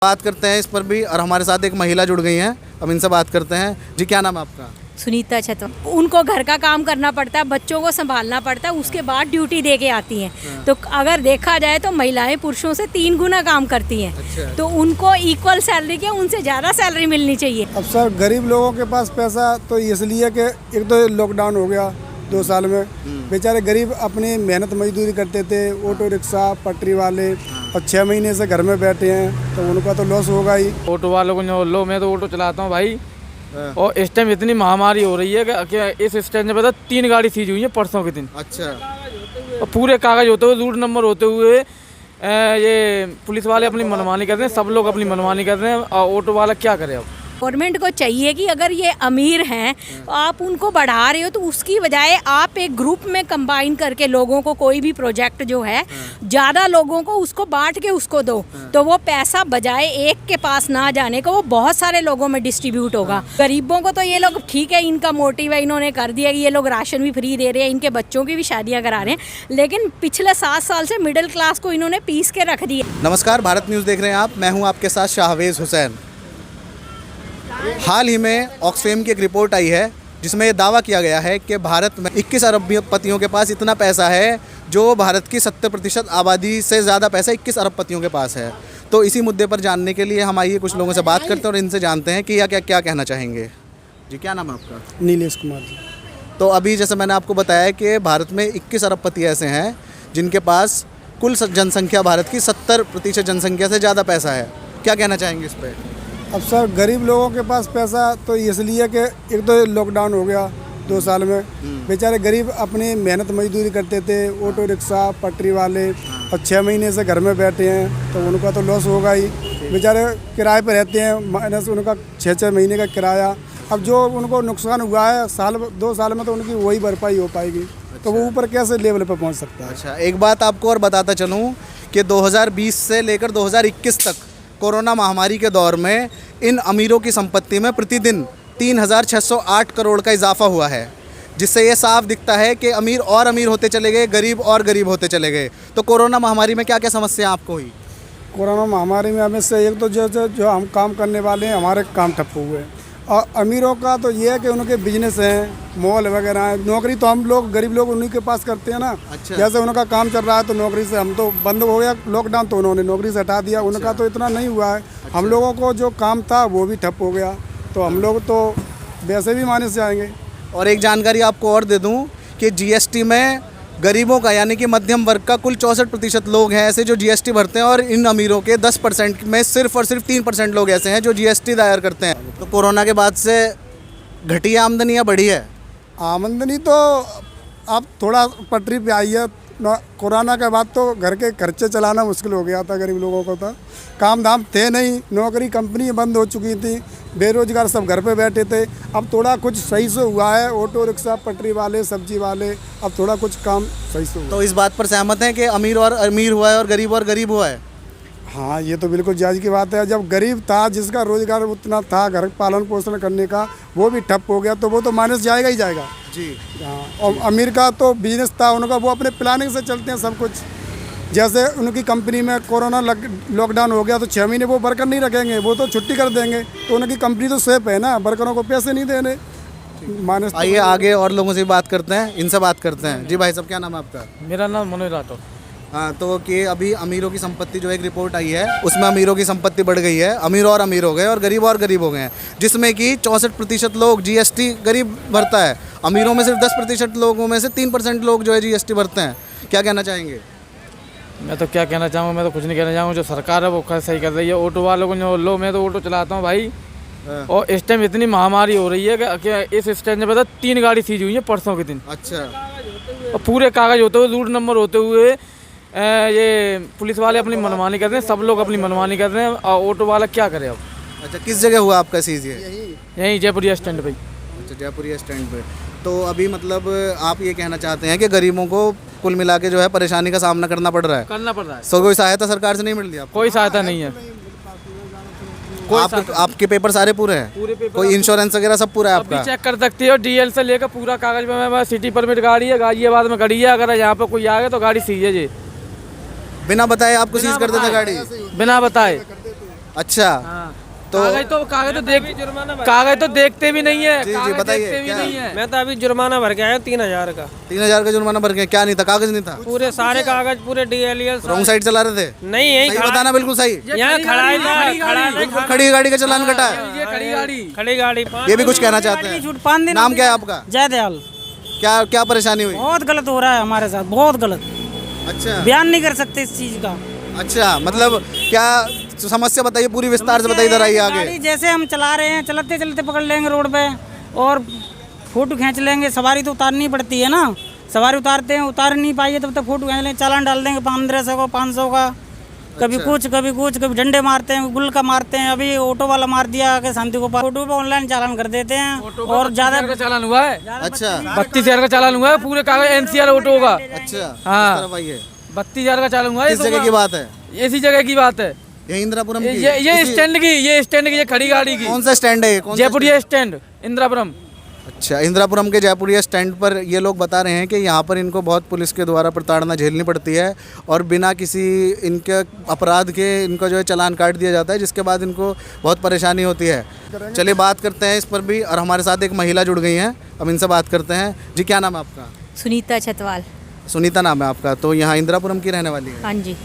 बात करते हैं इस पर भी, और हमारे साथ एक महिला जुड़ गई हैं, अब इनसे बात करते हैं। जी क्या नाम है आपका? सुनीता छतवा। उनको घर का काम करना पड़ता है, बच्चों को संभालना पड़ता है, उसके बाद ड्यूटी दे के आती हैं। तो अगर देखा जाए तो महिलाएं पुरुषों से 3 गुना काम करती हैं। अच्छा। तो उनको इक्वल सैलरी के उनसे ज़्यादा सैलरी मिलनी चाहिए। अब सर गरीब लोगों के पास पैसा तो इसलिए कि एक तो लॉकडाउन हो गया 2 साल में, बेचारे गरीब अपनी मेहनत मजदूरी करते थे, ऑटो रिक्शा पटरी वाले, और 6 महीने से घर में बैठे हैं तो उनका तो लॉस होगा ही। ऑटो वालों को लो, मैं तो ऑटो चलाता हूँ भाई, और इस टाइम इतनी महामारी हो रही है कि इस स्टैंड में पता 3 गाड़ी सीज हुई है परसों के दिन। अच्छा। और पूरे कागज होते हुए, रूट नंबर होते हुए, ये पुलिस वाले अपनी मनमानी कर रहे हैं, सब लोग अपनी मनमानी कर रहे हैं, और ऑटो वाला क्या करे अब? गवर्नमेंट को चाहिए कि अगर ये अमीर हैं तो आप उनको बढ़ा रहे हो तो उसकी बजाय आप एक ग्रुप में कंबाइन करके लोगों को कोई भी प्रोजेक्ट जो है ज़्यादा लोगों को उसको बांट के उसको दो, तो वो पैसा बजाय एक के पास ना जाने को वो बहुत सारे लोगों में डिस्ट्रीब्यूट होगा। गरीबों को तो ये लोग ठीक है, इनका मोटिव है, इन्होंने कर दिया कि ये लोग राशन भी फ्री दे रहे हैं, इनके बच्चों की भी शादियाँ करा रहे हैं, लेकिन पिछले 7 साल से मिडिल क्लास को इन्होंने पीस के रख दिया। नमस्कार, भारत न्यूज़ देख रहे हैं आप, मैं हूं आपके साथ शाहवेज हुसैन। हाल ही में ऑक्सफैम की एक रिपोर्ट आई है जिसमें ये दावा किया गया है कि भारत में 21 अरबपतियों के पास इतना पैसा है जो भारत की 70% आबादी से ज़्यादा पैसा 21 अरबपतियों के पास है। तो इसी मुद्दे पर जानने के लिए हम आइए कुछ लोगों से बात करते हैं और इनसे जानते हैं कि यह क्या कहना चाहेंगे। जी क्या नाम है आपका? नीलेश कुमार जी। तो अभी जैसे मैंने आपको बताया कि भारत में 21 अरबपति ऐसे हैं जिनके पास कुल जनसंख्या भारत की 70% जनसंख्या से ज़्यादा पैसा है। क्या कहना चाहेंगे इस पर? अब सर गरीब लोगों के पास पैसा तो इसलिए कि एक तो लॉकडाउन हो गया 2 साल में, बेचारे गरीब अपनी मेहनत मजदूरी करते थे, ऑटो रिक्शा पटरी वाले, और 6 महीने से घर में बैठे हैं तो उनका तो लॉस होगा ही। बेचारे किराए पर रहते हैं, माइनस उनका 6-6 महीने का किराया। अब जो उनको नुकसान हुआ है 2 साल में तो उनकी वही भरपाई हो पाएगी। तो वो ऊपर कैसे लेवल पर पहुंच सकता है? अच्छा, एक बात आपको और बताता चलूँ कि 2020 से लेकर 2021 तक कोरोना महामारी के दौर में इन अमीरों की संपत्ति में प्रतिदिन 3608 करोड़ का इजाफा हुआ है, जिससे ये साफ दिखता है कि अमीर और अमीर होते चले गए, गरीब और गरीब होते चले गए। तो कोरोना महामारी में क्या क्या समस्या आपको हुई? कोरोना महामारी में हमें से एक तो जो हम काम करने वाले हैं हमारे काम ठप हुए, और अमीरों का तो ये है कि उनके बिजनेस हैं, मॉल वगैरह हैं। नौकरी तो हम लोग गरीब लोग उन्हीं के पास करते हैं ना। अच्छा। जैसे उनका काम चल रहा है तो नौकरी से हम तो बंद हो गया लॉकडाउन तो उन्होंने नौकरी से हटा दिया। उनका तो इतना नहीं हुआ है। हम लोगों को जो काम था वो भी ठप हो गया, तो हम लोग तो वैसे भी माइनस जाएंगे। और एक जानकारी आपको और दे दूं कि जीएसटी में गरीबों का यानी कि मध्यम वर्ग का कुल 64% लोग हैं ऐसे जो जीएसटी भरते हैं, और इन अमीरों के 10% में सिर्फ और सिर्फ 3% लोग ऐसे हैं जो जीएसटी दायर करते हैं। तो कोरोना के बाद से घटी आमदनी या बढ़ी है? आमदनी तो अब थोड़ा पटरी पे आई है। कोरोना के बाद तो घर के खर्चे चलाना मुश्किल हो गया था गरीब लोगों को। तो काम धाम थे नहीं, नौकरी कंपनी बंद हो चुकी थी, बेरोजगार सब घर पे बैठे थे। अब थोड़ा कुछ सही से हुआ है, ऑटो रिक्शा पटरी वाले सब्जी वाले, अब थोड़ा कुछ काम सही से हुआ। तो इस बात पर सहमत हैं कि अमीर और अमीर हुआ है और गरीब हुआ है? हाँ, ये तो बिल्कुल जायज़ की बात है। जब गरीब था, जिसका रोजगार उतना था घर पालन पोषण करने का, वो भी ठप हो गया तो वो तो माइनस जाएगा ही जाएगा जी। हाँ, और अमीर का तो बिजनेस था उनका, वो अपने प्लानिंग से चलते हैं सब कुछ। जैसे उनकी कंपनी में कोरोना लॉकडाउन हो गया तो 6 महीने वो वर्कर नहीं रखेंगे, वो तो छुट्टी कर देंगे, तो उनकी कंपनी तो सेफ है ना, वर्करों को पैसे नहीं देने माइनस। आइए आगे और लोगों से बात करते हैं, इनसे बात करते हैं। जी भाई साहब, क्या नाम है आपका? मेरा नाम मनोज राठौर। हाँ, तो कि अभी अमीरों की संपत्ति जो एक रिपोर्ट आई है उसमें अमीरों की संपत्ति बढ़ गई है, अमीर और अमीर हो गए और गरीब हो गए हैं, जिसमें कि 64% लोग जीएसटी गरीब भरता है। अमीरों में सिर्फ 10% लोगों में से 3% लोग जो है जीएसटी भरते हैं। क्या कहना चाहेंगे? मैं तो क्या कहना चाहूँगा, मैं तो कुछ नहीं कहना चाहूँगा। जो सरकार है वो सही कर रही है। ऑटो वालों को लो, मैं तो ऑटो चलाता हूँ भाई, और इस टाइम इतनी महामारी हो रही है कि इस स्टैंड में पता 3 गाड़ी सीज हुई है परसों के दिन। अच्छा। और पूरे कागज होते हुए, रूट नंबर होते हुए, ये पुलिस वाले अपनी मनमानी कर रहे हैं, सब लोग अपनी मनमानी कर रहे हैं, और ऑटो वाला क्या करे अब? अच्छा, किस जगह हुआ आपका सीज? यहीं जयपुरिया स्टैंड पे। अच्छा, जयपुरिया स्टैंड पे। तो अभी मतलब आप ये कहना चाहते हैं कि गरीबों को कुल मिला के जो है परेशानी का सामना करना पड़ रहा है? करना पड़ रहा है। सो कोई सहायता सरकार से नहीं मिल रही आपको? कोई सहायता नहीं है। आपके पेपर सारे पूरे हैं? पूरे पेपर। कोई इंश्योरेंस वगैरह सब पूरा है आपका? चेक कर सकती है, डीएल से लेकर पूरा कागज में। सिटी परमिट गाड़ी है, गाजियाबाद में खड़ी है। अगर यहाँ पे कोई आ गया तो गाड़ी सीज है जी। बिना बताए आपको सीज कर देते गाड़ी? बिना बताए। अच्छा तो कागज तो देखते भी नहीं है। जी, कागज बताइए, देखते भी क्या? नहीं है। मैं तो अभी जुर्माना भर के आया 3,000 का। 3,000 का जुर्माना भर के? क्या नहीं था? कागज नहीं था? पूरे सारे कागज, पूरे DLEL रॉन्ग साइड चला रहे थे? नहीं, यही सही बताना, बिल्कुल सही। यहाँ खड़ा खड़ी गाड़ी का चालान कटा है? ये खड़ी गाड़ी। खड़ी गाड़ी। ये भी कुछ कहना चाहते हैं? नाम क्या है आपका? जयदयाल। क्या क्या परेशानी हुई? बहुत गलत हो रहा है हमारे साथ, बहुत गलत। अच्छा बयान नहीं कर सकते इस चीज का। अच्छा, मतलब क्या समस्या बताइए, पूरी विस्तार से बताइए, इधर आइए आगे। गाड़ी जैसे हम चला रहे हैं, चलते चलते पकड़ लेंगे रोड पे और फोटो खींच लेंगे। सवारी तो उतारनी पड़ती है ना, सवारी उतारते हैं, उतार नहीं पाइए तब तक फोटो खींच लेंगे, चालान डाल देंगे 1500 का, 500 का। कभी कुछ कभी कुछ, कभी डंडे मारते हैं, गुल का मारते हैं। अभी ऑटो वाला मार दिया कि शांति को फोटो पे ऑनलाइन चालान कर देते हैं। और ज्यादा का चालान हुआ है। अच्छा 32,000 का चालान हुआ है, पूरे कागज NCR ऑटो का। अच्छा, हाँ। इस तरफ आइए। 32,000 का चालान हुआ है। किस जगह की बात है? इसी जगह की बात है। ये इंदिरापुरम की? ये स्टैंड की, ये खड़ी गाड़ी की। कौन सा स्टैंड है? कौन सा जयपुरिया स्टैंड, इंदिरापुरम। अच्छा, इंदिरापुरम के जयपुरिया स्टैंड पर ये लोग बता रहे हैं कि यहाँ पर इनको बहुत पुलिस के द्वारा प्रताड़ना झेलनी पड़ती है और बिना किसी इनके अपराध के इनका जो है चालान काट दिया जाता है, जिसके बाद इनको बहुत परेशानी होती है। चलिए बात करते हैं इस पर भी। और हमारे साथ एक महिला जुड़ गई हैं, अब इनसे बात करते हैं। जी, क्या नाम है आपका? सुनीता छतवाल। सुनीता नाम है आपका, तो यहाँ इंदिरापुरम की रहने वाली है? हाँ जी।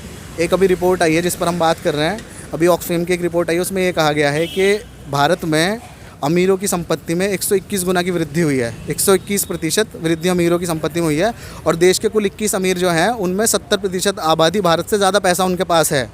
एक अभी रिपोर्ट आई है जिस पर हम बात कर रहे हैं, अभी ऑक्सफैम की एक रिपोर्ट आई है, उसमें ये कहा गया है कि भारत में अमीरों की संपत्ति में 121 गुना की वृद्धि हुई है। 121% वृद्धि अमीरों की संपत्ति में हुई है और देश के कुल 21 अमीर जो हैं उनमें 70% आबादी भारत से ज़्यादा पैसा उनके पास है।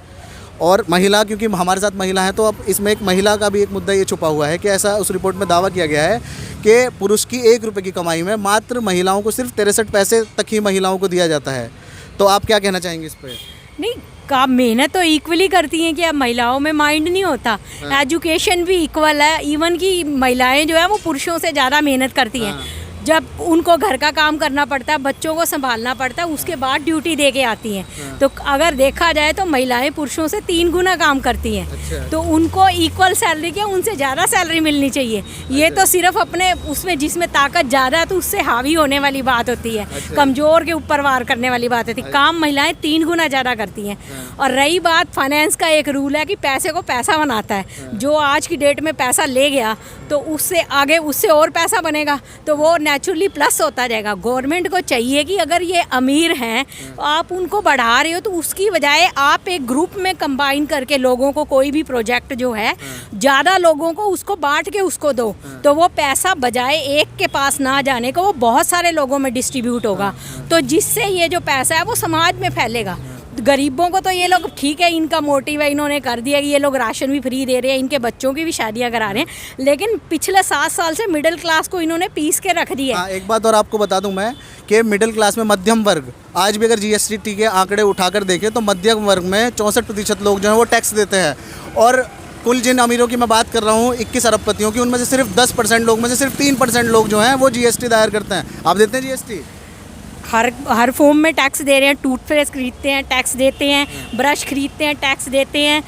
और महिला, क्योंकि हमारे साथ महिला हैं, तो अब इसमें एक महिला का भी एक मुद्दा ये छुपा हुआ है कि ऐसा उस रिपोर्ट में दावा किया गया है कि पुरुष की 1 रुपये की कमाई में मात्र महिलाओं को सिर्फ 63 पैसे तक ही महिलाओं को दिया जाता है। तो आप क्या कहना चाहेंगे इस पर? नहीं, काम मेहनत तो इक्वली करती हैं कि अब महिलाओं में माइंड नहीं होता। एजुकेशन भी इक्वल है, इवन कि महिलाएं जो है वो पुरुषों से ज़्यादा मेहनत करती हैं। जब उनको घर का काम करना पड़ता है, बच्चों को संभालना पड़ता है, उसके बाद ड्यूटी दे के आती हैं। तो अगर देखा जाए तो महिलाएं पुरुषों से 3 गुना काम करती हैं। तो उनको इक्वल सैलरी क्या, उनसे ज़्यादा सैलरी मिलनी चाहिए। ये तो सिर्फ अपने उसमें जिसमें ताकत ज़्यादा है तो उससे हावी होने वाली बात होती है, कमज़ोर के ऊपर वार करने वाली बात होती है। काम महिलाएँ 3 गुना ज़्यादा करती हैं। और रही बात फाइनेंस का, एक रूल है कि पैसे को पैसा बनाता है। जो आज की डेट में पैसा ले गया तो उससे आगे उससे और पैसा बनेगा, तो वो नेचुरली प्लस होता जाएगा। गवर्नमेंट को चाहिए कि अगर ये अमीर हैं आप उनको बढ़ा रहे हो तो उसकी बजाय आप एक ग्रुप में कंबाइन करके लोगों को कोई भी प्रोजेक्ट जो है ज़्यादा लोगों को उसको बांट के उसको दो, तो वो पैसा बजाय एक के पास ना जाने को वो बहुत सारे लोगों में डिस्ट्रीब्यूट होगा। तो जिससे ये जो पैसा है वो समाज में फैलेगा। गरीबों को तो ये लोग ठीक है, इनका मोटिव है, इन्होंने कर दिया कि ये लोग राशन भी फ्री दे रहे हैं, इनके बच्चों की भी शादियां करा रहे हैं, लेकिन पिछले 7 साल से मिडिल क्लास को इन्होंने पीस के रख दिया। हाँ, एक बात और आपको बता दूं मैं कि मिडिल क्लास में मध्यम वर्ग आज भी अगर GST के आंकड़े उठाकर देखें तो मध्यम वर्ग में 64% लोग जो हैं वो टैक्स देते हैं। और कुल जिन अमीरों की मैं बात कर रहा हूँ 21 अरबपतियों की, उनमें से सिर्फ 10% लोग में से सिर्फ 3% लोग जो हैं वो GST दायर करते हैं। आप देते हैं GST? हर फॉर्म में टैक्स दे रहे हैं। टूथपेस्ट खरीदते हैं टैक्स देते हैं, ब्रश खरीदते हैं टैक्स देते हैं।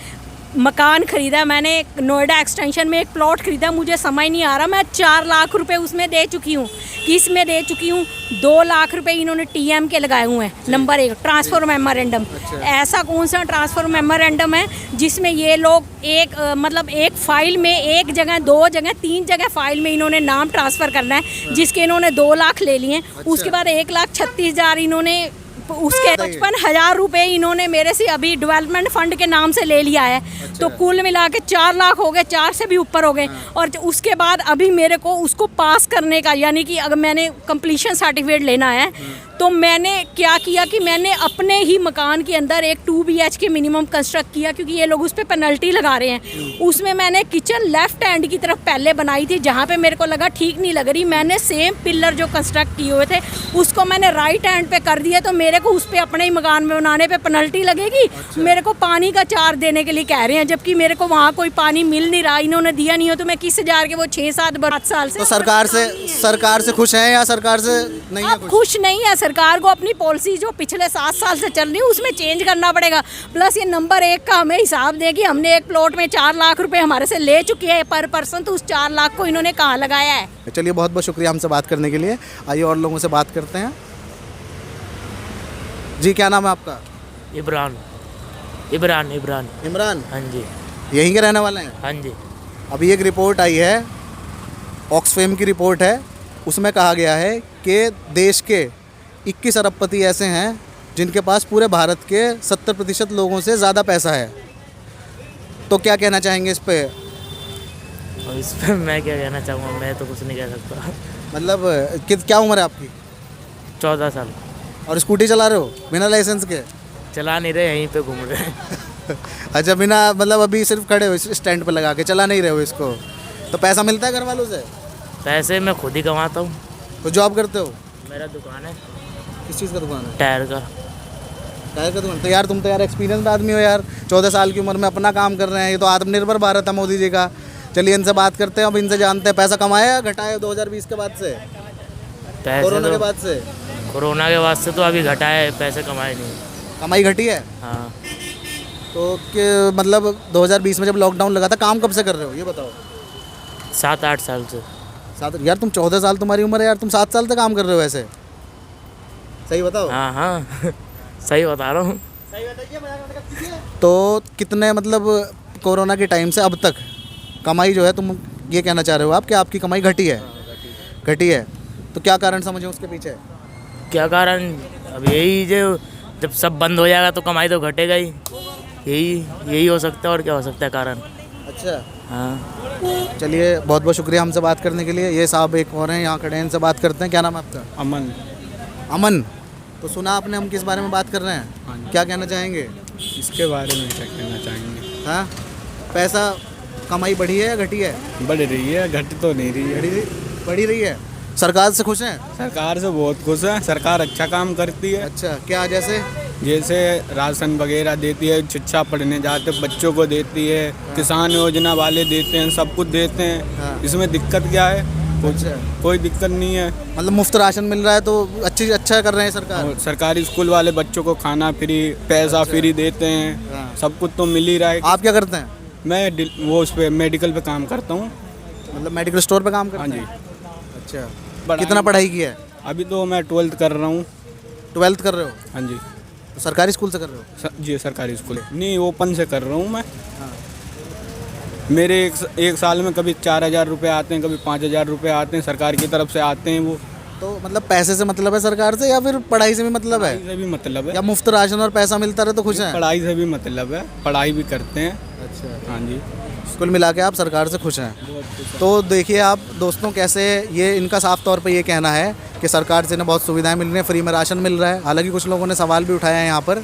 मकान खरीदा मैंने, नोएडा एक्सटेंशन में एक प्लॉट खरीदा, मुझे समझ नहीं आ रहा, मैं 4 लाख रुपए उसमें दे चुकी हूँ। किस में दे चुकी हूँ? 2 लाख रुपए इन्होंने TM के लगाए हुए हैं। Number 1 transfer memorandum. ऐसा कौन सा ट्रांसफ़र मेमोरेंडम है जिसमें ये लोग मतलब एक फ़ाइल में 1 जगह 2 जगह 3 जगह फ़ाइल में इन्होंने नाम ट्रांसफ़र करना है, जिसके इन्होंने 2 लाख ले लिए। उसके बाद 1,36,000 इन्होंने उसके 55,000 रुपये इन्होंने मेरे से अभी डेवलपमेंट फंड के नाम से ले लिया है। तो कुल मिला के 4 लाख हो गए, 4 से भी ऊपर हो गए। और उसके बाद अभी मेरे को उसको पास करने का, यानी कि अगर मैंने कंप्लीशन सर्टिफिकेट लेना है तो मैंने क्या किया कि मैंने अपने ही मकान के अंदर एक 2 BHK मिनिमम कंस्ट्रक्ट किया, क्योंकि ये लोग उस पर पेनल्टी लगा रहे हैं। उसमें मैंने किचन लेफ्ट हैंड की तरफ पहले बनाई थी, जहाँ पे मेरे को लगा ठीक नहीं लग रही, मैंने सेम पिलर जो कंस्ट्रक्ट किए हुए थे उसको मैंने राइट हैंड पे कर दिया। तो मेरे को उस पर अपने ही मकान में बनाने पे पेनल्टी लगेगी। मेरे को पानी का चार्ज देने के लिए कह रहे हैं, जबकि मेरे को वहाँ कोई पानी मिल नहीं रहा, इन्होंने दिया नहीं हो। तो मैं किस जार के वो 6-7 साल से तो सरकार से खुश हैं या सरकार से नहीं है? खुश नहीं है। सरकार को अपनी पॉलिसी जो पिछले 7 साल से चल रही है उसमें चेंज करना पड़ेगा। प्लस ये नंबर 1 का हमें हिसाब देगी, हमने एक प्लॉट में 4 लाख रुपए हमारे से ले चुकी है पर पर्सन, तो उस 4 लाख को इन्होंने कहाँ लगाया है? चलिए, बहुत बहुत शुक्रिया हमसे बात करने के लिए। आइए और लोगों से बात करते हैं। जी, क्या नाम है आपका? इमरान। इमरान? हाँ जी। यहीं के रहने वाले हैं? हाँ जी। अभी एक रिपोर्ट आई है, ऑक्सफैम की रिपोर्ट है, उसमें कहा गया है कि देश के 21 अरबपति ऐसे हैं जिनके पास पूरे भारत के 70% लोगों से ज़्यादा पैसा है। तो क्या कहना चाहेंगे इस पे? और इस पर मैं क्या कहना चाहूँगा, मैं तो कुछ नहीं कह सकता। मतलब क्या उम्र है आपकी? 14 साल। और स्कूटी चला रहे हो बिना लाइसेंस के? चला नहीं रहे, यहीं पे घूम रहे हैं। अच्छा, बिना मतलब अभी सिर्फ खड़े हो स्टैंड पे लगा के, चला नहीं रहे हो इसको? तो पैसा मिलता है घर वालों से? पैसे मैं खुद ही कमाता हूँ। तो जॉब करते हो? मेरा दुकान है किस चीज़ का दुकान है? टायर का। टायर का दुकान? तो यार तुम तो यार एक्सपीरियंस आदमी हो यार, 14 साल की उम्र में अपना काम कर रहे हैं। ये तो आत्मनिर्भर भारत है मोदी जी का। चलिए इनसे बात करते हैं, अब इनसे जानते हैं पैसा कमाया या घटाया 2020 के बाद से, पैसे कोरोना के तो बाद से? कोरोना के बाद से तो अभी घटा है, पैसे कमाए नहीं। कमाई घटी है? हाँ। तो मतलब 2020 में जब लॉकडाउन लगा था, काम कब से कर रहे हो ये बताओ? 7-8 साल से। यार तुम 14 साल तुम्हारी उम्र है यार, तुम 7 साल से काम कर रहे हो ऐसे? सही बताओ। हाँ हाँ सही बता रहा हूँ। तो कितने मतलब कोरोना के टाइम से अब तक कमाई जो है, तुम ये कहना चाह रहे हो आप कि आपकी कमाई घटी है? घटी है। तो क्या कारण समझो उसके पीछे? क्या कारण? अब यही जो जब सब बंद हो जाएगा तो कमाई तो घटेगा ही। यही हो सकता है, और क्या हो सकता है कारण। अच्छा, हाँ। चलिए बहुत बहुत शुक्रिया हमसे बात करने के लिए। ये साहब एक और हैं यहाँ खड़े हैं, इनसे बात करते हैं। क्या नाम है आपका? अमन। अमन, तो सुना आपने हम किस बारे में बात कर रहे हैं? क्या कहना चाहेंगे इसके बारे में क्या कहना चाहेंगे? हाँ, पैसा कमाई बढ़ी है या घटी है? बढ़ रही है, घट तो नहीं रही है। बढ़ी रही है। सरकार से खुश हैं? सरकार से बहुत खुश है, सरकार अच्छा काम करती है। अच्छा, क्या जैसे? जैसे राशन वगैरह देती है, शिक्षा पढ़ने जाते बच्चों को देती है, किसान योजना वाले देते हैं, सब कुछ देते हैं। हाँ। इसमें दिक्कत क्या है? कोई दिक्कत नहीं है। मतलब मुफ्त राशन मिल रहा है तो अच्छा कर रहे हैं सरकार। और सरकारी स्कूल वाले बच्चों को खाना फ्री, पैसा फ्री देते हैं। हाँ। सब कुछ तो मिल ही रहा है। आप क्या करते हैं? मैं वो उस पे मेडिकल पे काम करता हूँ। मतलब मेडिकल स्टोर पे काम करते हाँ हैं? जी। अच्छा, कितना पढ़ाई की है? अभी तो मैं 12th कर रहा हूँ। 12th कर रहे हो? हाँ जी। तो सरकारी स्कूल से कर रहे हो? जी सरकारी स्कूल नहीं, ओपन से कर रहा हूँ मैं। मेरे एक साल में कभी 4,000 रुपये आते हैं, कभी 5,000 रुपये आते हैं, सरकार की तरफ से आते हैं वो। तो मतलब पैसे से मतलब है सरकार से, या फिर पढ़ाई से भी मतलब है? पढ़ाई से भी मतलब है। या मुफ्त राशन और पैसा मिलता रहे तो खुश हैं? पढ़ाई से भी मतलब है, पढ़ाई भी करते हैं। अच्छा, हाँ जी। कुल मिला के आप सरकार से खुश हैं? तो देखिए आप दोस्तों, कैसे ये इनका साफ तौर पे ये कहना है कि सरकार से इन्हें बहुत सुविधाएं मिल रही हैं, फ्री में राशन मिल रहा है। हालांकि कुछ लोगों ने सवाल भी उठाया है यहाँ पर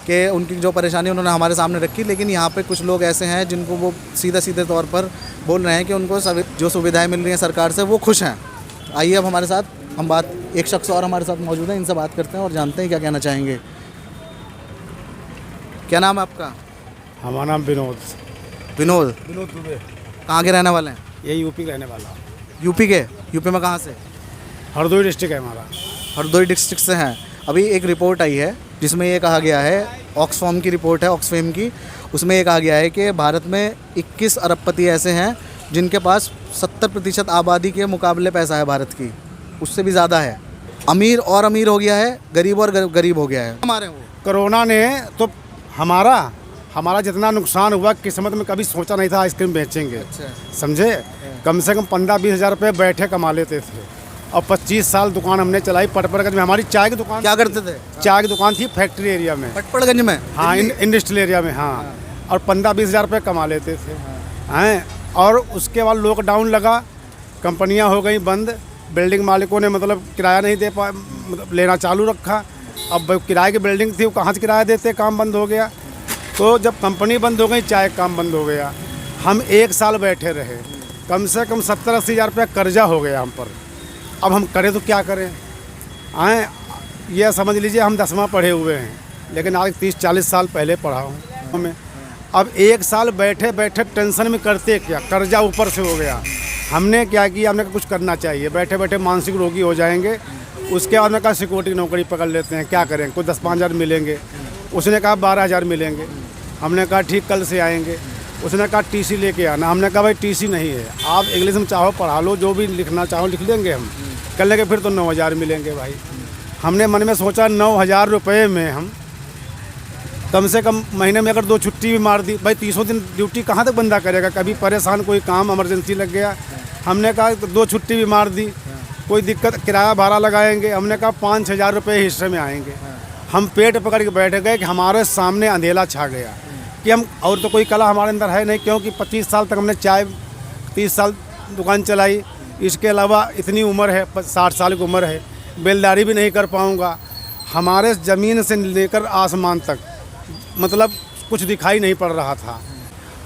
कि उनकी जो परेशानी उन्होंने हमारे सामने रखी, लेकिन यहाँ पे कुछ लोग ऐसे हैं जिनको वो सीधे तौर पर बोल रहे हैं कि उनको जो सुविधाएं मिल रही हैं सरकार से वो खुश हैं। आइए अब हमारे साथ हम एक शख्स और हमारे साथ मौजूद है, इनसे बात करते हैं और जानते हैं क्या कहना चाहेंगे। क्या नाम है आपका? हमारा नाम विनोद। विनोद दुबे। कहाँ के रहने वाले हैं? ये यूपी रहने वाला। यूपी के? यूपी में कहाँ से? हरदोई डिस्ट्रिक्ट है हमारा। हरदोई डिस्ट्रिक्ट से हैं। अभी एक रिपोर्ट आई है जिसमें ये कहा गया है, ऑक्सफैम की रिपोर्ट है, ऑक्सफैम की, उसमें ये कहा गया है कि भारत में 21 अरबपति ऐसे हैं जिनके पास 70% आबादी के मुकाबले पैसा है भारत की, उससे भी ज़्यादा है। अमीर और अमीर हो गया है, गरीब और गरीब हो गया है। हमारे वो कोरोना ने तो हमारा जितना नुकसान हुआ, किस्मत में कभी सोचा नहीं था आइसक्रीम बेचेंगे। अच्छा। समझे? कम से कम 15-20 हज़ार रुपये बैठे कमा लेते थे। और 25 साल दुकान हमने चलाई पटपड़गंज में। हमारी चाय की दुकान। क्या करते थे? चाय की दुकान थी फैक्ट्री एरिया में, पटपड़गंज में। हाँ, इंडस्ट्रियल एरिया में। हाँ। और 15-20 हज़ार रुपये कमा लेते थे। हैं। और उसके बाद लॉकडाउन लगा, कंपनियां हो गई बंद, बिल्डिंग मालिकों ने मतलब किराया नहीं दे पा मतलब लेना चालू रखा। अब किराए की बिल्डिंग थी, वो कहाँ से किराया देते, काम बंद हो गया। तो जब कंपनी बंद हो गई, चाय काम बंद हो गया। हम 1 साल बैठे रहे, कम से कम 70-80 हज़ार रुपया कर्जा हो गया हम पर। अब हम करें तो क्या करें? आए ये समझ लीजिए हम 10वां पढ़े हुए हैं, लेकिन आज 30-40 साल पहले पढ़ा हूँ हमें। अब 1 साल बैठे बैठे टेंशन में करते क्या, कर्जा ऊपर से हो गया। हमने क्या किया, हमने कहा कुछ करना चाहिए, बैठे बैठे मानसिक रोगी हो जाएंगे। उसके बाद में कहा सिक्योरिटी नौकरी पकड़ लेते हैं, क्या करें, कोई 10-5 हज़ार मिलेंगे। उसने कहा 12 हज़ार मिलेंगे। हमने कहा ठीक, कल से आएंगे। उसने कहा टीसी लेके आना। हमने कहा भाई टीसी नहीं है, आप इंग्लिश में चाहो पढ़ा लो, जो भी लिखना चाहो लिख लेंगे हम। कल लेके फिर तो 9 हज़ार मिलेंगे भाई। हमने मन में सोचा 9 हज़ार रुपये में हम कम से कम महीने में अगर 2 छुट्टी भी मार दी, भाई 300 दिन ड्यूटी कहाँ तक बंदा करेगा। कभी परेशान कोई काम इमरजेंसी लग गया, हमने कहा 2 छुट्टी भी मार दी, कोई दिक्कत, किराया भाड़ा लगाएंगे, हमने कहा 5-6 हज़ार रुपये हिस्से में आएंगे। हम पेट पकड़ के बैठ गए कि हमारे सामने अंधेला छा गया कि हम, और तो कोई कला हमारे अंदर है नहीं, क्योंकि 25 साल तक हमने चाय, 30 साल दुकान चलाई, इसके अलावा इतनी उम्र है, 60 साल की उम्र है, बेलदारी भी नहीं कर पाऊँगा। हमारे ज़मीन से लेकर आसमान तक मतलब कुछ दिखाई नहीं पड़ रहा था,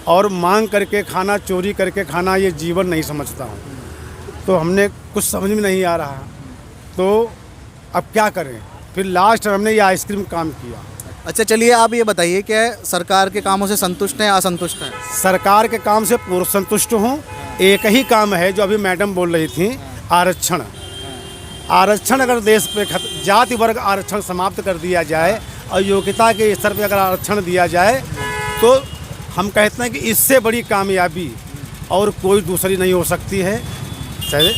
और मांग करके खाना, चोरी करके खाना, ये जीवन नहीं समझता हूँ। तो हमने कुछ समझ में नहीं आ रहा, तो अब क्या करें। फिर लास्ट हमने ये आइसक्रीम काम किया। अच्छा चलिए, आप ये बताइए कि सरकार के कामों से संतुष्ट हैं, असंतुष्ट हैं? सरकार के काम से पूर्ण संतुष्ट हूँ। एक ही काम है जो अभी मैडम बोल रही थी, आरक्षण। आरक्षण अगर देश पे जाति वर्ग आरक्षण समाप्त कर दिया जाए और योग्यता के स्तर पे अगर आरक्षण दिया जाए, तो हम कहते हैं कि इससे बड़ी कामयाबी और कोई दूसरी नहीं हो सकती है।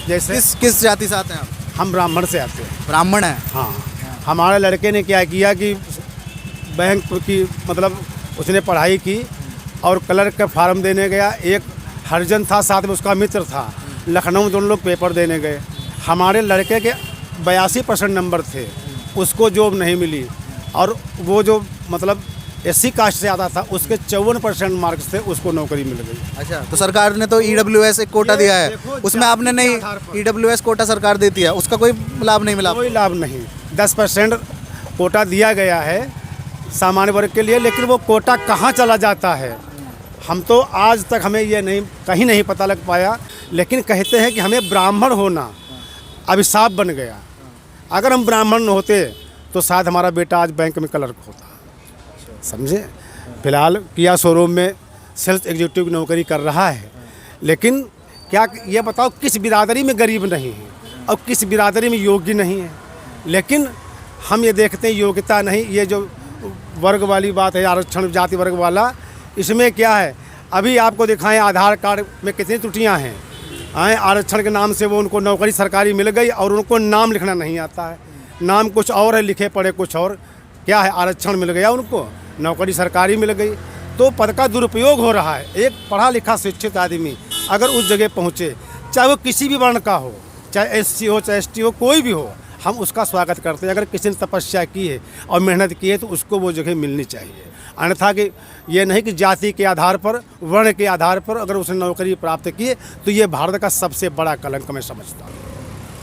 जैसे किस जाति से आते हैं आप? हम ब्राह्मण से आते हैं। ब्राह्मण हैं। हाँ, हमारे लड़के ने क्या किया कि बैंक की मतलब उसने पढ़ाई की और क्लर्क का फार्म देने गया। एक हरिजन था, साथ में उसका मित्र था, लखनऊ दोनों लोग पेपर देने गए। हमारे लड़के के 82% नंबर थे, उसको जॉब नहीं मिली, और वो जो मतलब SC कास्ट से आता था, उसके 54% मार्क्स थे, उसको नौकरी मिल गई। अच्छा, तो सरकार ने तो EWS एक कोटा दिया है, उसमें आपने नहीं, EWS कोटा सरकार देती है, उसका कोई लाभ नहीं मिला? कोई लाभ नहीं। 10% कोटा दिया गया है सामान्य वर्ग के लिए, लेकिन वो कोटा कहाँ चला जाता है हम तो आज तक हमें ये नहीं, कहीं नहीं पता लग पाया। लेकिन कहते हैं कि हमें ब्राह्मण होना अभिशाप बन गया। अगर हम ब्राह्मण होते तो शायद हमारा बेटा आज बैंक में क्लर्क होता, समझे। फिलहाल किया शोरूम में सेल्स एग्जीक्यूटिव की नौकरी कर रहा है। लेकिन क्या ये बताओ, किस बिरादरी में गरीब नहीं है और किस बिरादरी में योग्य नहीं है। लेकिन हम ये देखते हैं योग्यता नहीं, ये जो वर्ग वाली बात है, आरक्षण जाति वर्ग वाला, इसमें क्या है। अभी आपको दिखाएं आधार कार्ड में कितनी त्रुटियां हैं। आरक्षण के नाम से वो उनको नौकरी सरकारी मिल गई और उनको नाम लिखना नहीं आता है, नाम कुछ और है, लिखे पढ़े कुछ और। क्या है, आरक्षण मिल गया उनको, नौकरी सरकारी मिल गई। तो पद का दुरुपयोग हो रहा है। एक पढ़ा लिखा शिक्षित आदमी अगर उस जगह पहुँचे, चाहे वो किसी भी वर्ण का हो, चाहे SC हो चाहे ST हो, कोई भी हो, हम उसका स्वागत करते हैं। अगर किसी ने तपस्या की है और मेहनत की है तो उसको वो जगह मिलनी चाहिए। अन्यथा कि ये नहीं कि जाति के आधार पर, वर्ण के आधार पर अगर उसने नौकरी प्राप्त की है, तो ये भारत का सबसे बड़ा कलंक मैं समझता हूँ।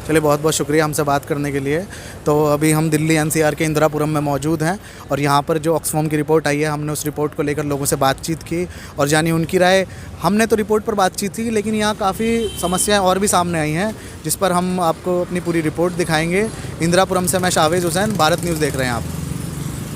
चलिए, बहुत बहुत शुक्रिया हमसे बात करने के लिए। तो अभी हम दिल्ली NCR के इंदिरापुरम में मौजूद हैं और यहाँ पर जो ऑक्सफैम की रिपोर्ट आई है, हमने उस रिपोर्ट को लेकर लोगों से बातचीत की और जानी उनकी राय। हमने तो रिपोर्ट पर बातचीत की, लेकिन यहाँ काफ़ी समस्याएं और भी सामने आई हैं, जिस पर हम आपको अपनी पूरी रिपोर्ट दिखाएंगे। इंदिरापुरम से मैं शाहवेज हुसैन, भारत न्यूज़ देख रहे हैं आप।